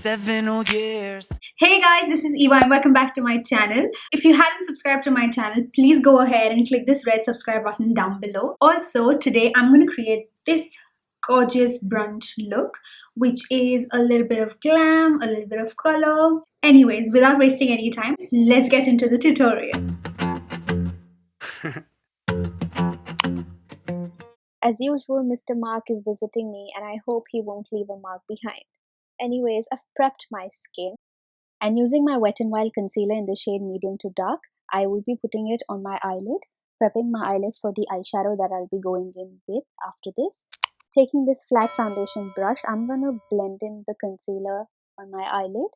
7 whole years. Hey guys, this is Eva and welcome back to my channel. If you haven't subscribed to my channel, please go ahead and click this red subscribe button down below. Also, today I'm going to create this gorgeous brunch look, which is a little bit of glam, a little bit of color. Anyways, without wasting any time, let's get into the tutorial. As usual, Mr. Mark is visiting me and I hope he won't leave a mark behind. Anyways, I've prepped my skin and using my Wet n Wild concealer in the shade medium to dark, I will be putting it on my eyelid, prepping my eyelid for the eyeshadow that I'll be going in with after this. Taking this flat foundation brush, I'm going to blend in the concealer on my eyelid.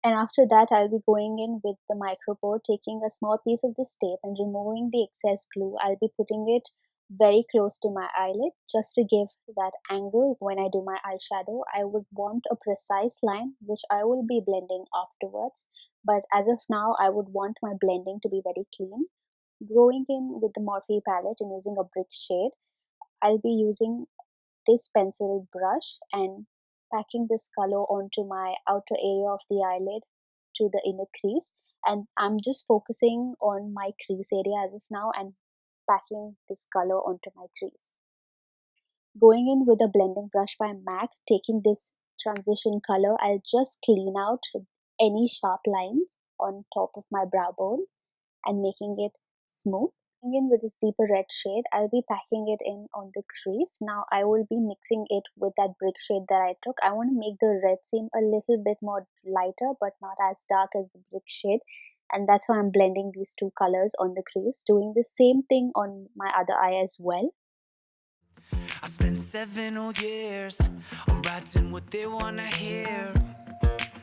And after that, I'll be going in with the micro pore, taking a small piece of this tape and removing the excess glue. I'll be putting it very close to my eyelid just to give that angle when I do my eyeshadow. I would want a precise line which I will be blending afterwards, but as of now I would want my blending to be very clean. Going in with the Morphe palette and using a brick shade, I'll be using this pencil brush and packing this color onto my outer area of the eyelid to the inner crease, and I'm just focusing on my crease area as of now and packing this color onto my crease. Going in with a blending brush by M.A.C, taking this transition color, I'll just clean out any sharp lines on top of my brow bone and making it smooth. Going in with this deeper red shade, I'll be packing it in on the crease. Now I will be mixing it with that brick shade that I took. I want to make the red seem a little bit more lighter but not as dark as the brick shade, and that's why I'm blending these two colors on the crease. Doing the same thing on my other eye as well. I spent 7 whole years writing what they wanna hear,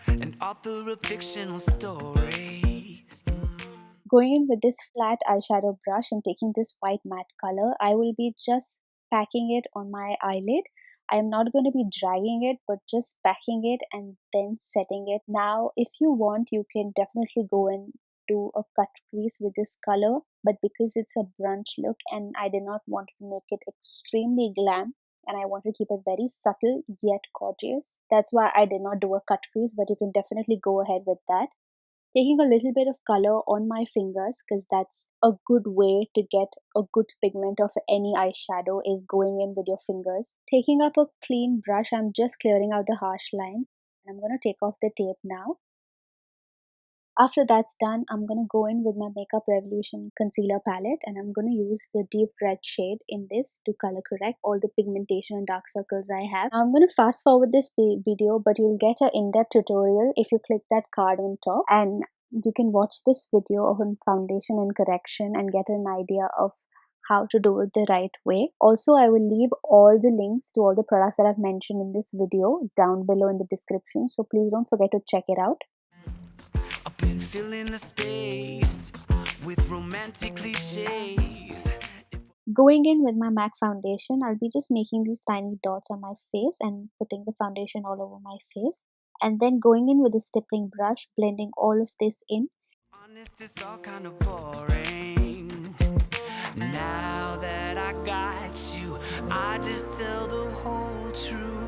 an author of fictional stories. Going in with this flat eyeshadow brush and taking this white matte color, I will be just packing it on my eyelid. I am not going to be dragging it but just packing it and then setting it. Now if you want, you can definitely go and do a cut crease with this color, but because it's a brunch look and I did not want to make it extremely glam and I want to keep it very subtle yet gorgeous, that's why I did not do a cut crease, but you can definitely go ahead with that. Taking a little bit of color on my fingers, because that's a good way to get a good pigment of any eyeshadow, is going in with your fingers. Taking up a clean brush, I'm just clearing out the harsh lines. I'm going to take off the tape now. After that's done, I'm going to go in with my Makeup Revolution concealer palette and I'm going to use the deep red shade in this to color correct all the pigmentation and dark circles I have. I'm going to fast forward this video, but you'll get an in-depth tutorial if you click that card on top, and you can watch this video on foundation and correction and get an idea of how to do it the right way. Also, I will leave all the links to all the products that I've mentioned in this video down below in the description, so please don't forget to check it out. I've been filling the space with romantic cliches. Going in with my M.A.C foundation, I'll be just making these tiny dots on my face and putting the foundation all over my face. And then going in with a stippling brush, blending all of this in. Honest, it's all kind of boring. Now that I got you, I just tell the whole truth.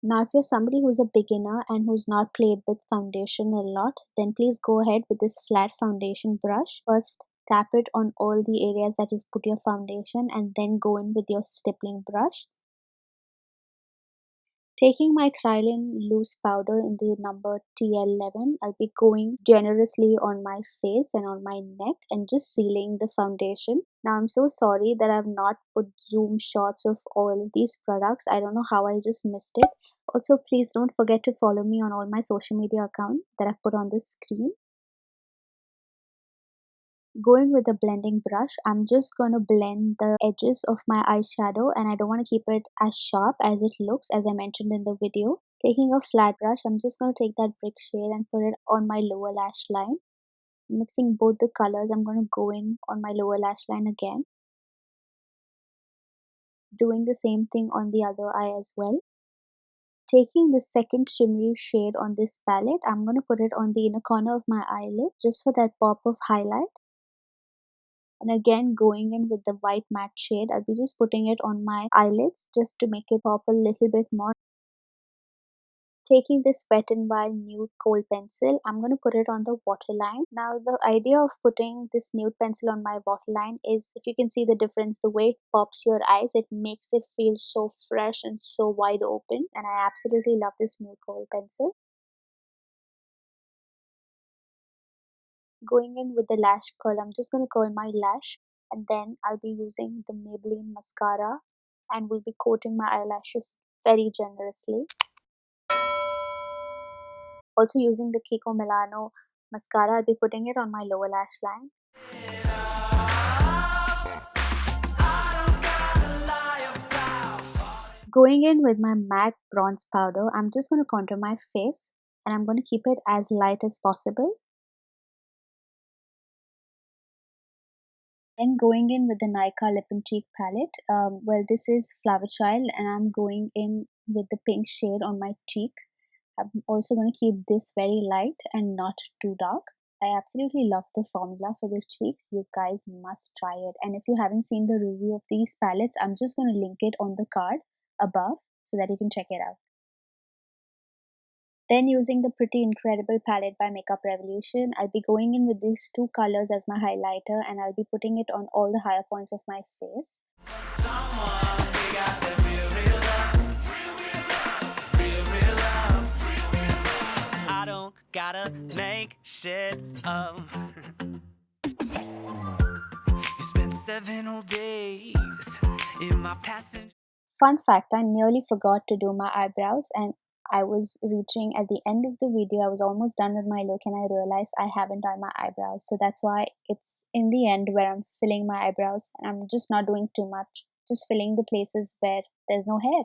Now if you're somebody who's a beginner and who's not played with foundation a lot, then please go ahead with this flat foundation brush. First tap it on all the areas that you've put your foundation and then go in with your stippling brush. Taking my Kryolan loose powder in the number TL11, I'll be going generously on my face and on my neck and just sealing the foundation. Now I'm so sorry that I've not put zoom shots of all these products. I don't know how I just missed it. Also, please don't forget to follow me on all my social media accounts that I've put on the screen. Going with a blending brush, I'm just going to blend the edges of my eyeshadow and I don't want to keep it as sharp as it looks, as I mentioned in the video. Taking a flat brush, I'm just going to take that brick shade and put it on my lower lash line. Mixing both the colors, I'm going to go in on my lower lash line again. Doing the same thing on the other eye as well. Taking the second shimmery shade on this palette, I'm going to put it on the inner corner of my eyelid just for that pop of highlight. And again, going in with the white matte shade, I'll be just putting it on my eyelids just to make it pop a little bit more. Taking this Wet n Wild nude kohl pencil, I'm going to put it on the waterline. Now the idea of putting this nude pencil on my waterline is, if you can see the difference, the way it pops your eyes, it makes it feel so fresh and so wide open, and I absolutely love this nude kohl pencil. Going in with the lash curl, I'm just going to curl my lash, and then I'll be using the Maybelline mascara and will be coating my eyelashes very generously. Also using the Kiko Milano mascara, I'll be putting it on my lower lash line. Going in with my MAC bronze powder, I'm just going to contour my face and I'm going to keep it as light as possible. Then going in with the Nykaa Lip and Cheek palette. Well, this is Flower Child and I'm going in with the pink shade on my cheek. I'm also going to keep this very light and not too dark. I absolutely love the formula for the cheeks. You guys must try it. And if you haven't seen the review of these palettes, I'm just going to link it on the card above so that you can check it out. Then using the Pretty Incredible palette by Makeup Revolution, I'll be going in with these two colors as my highlighter and I'll be putting it on all the higher points of my face. I don't gotta make shit up. You spent 7 whole days in my passenger. Fun fact, I nearly forgot to do my eyebrows and I was reaching at the end of the video. I was almost done with my look and I realized I haven't done my eyebrows. So that's why it's in the end where I'm filling my eyebrows and I'm just not doing too much. Just filling the places where there's no hair.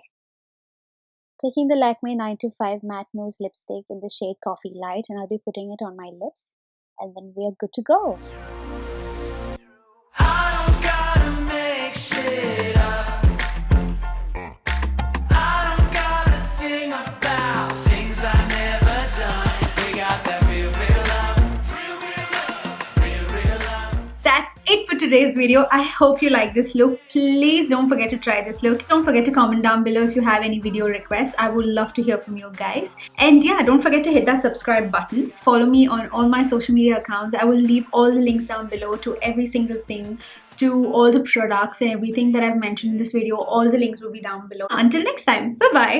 Taking the Lakme 925 Matte Nose Lipstick in the shade Coffee Light and I'll be putting it on my lips. And then we're good to go. I don't gotta make shit up. Today's video. I hope you like this look. Please don't forget to try this look. Don't forget to comment down below if you have any video requests. I would love to hear from you guys. And yeah, don't forget to hit that subscribe button. Follow me on all my social media accounts. I will leave all the links down below to every single thing, to all the products and everything that I've mentioned in this video. All the links will be down below. Until next time, bye bye.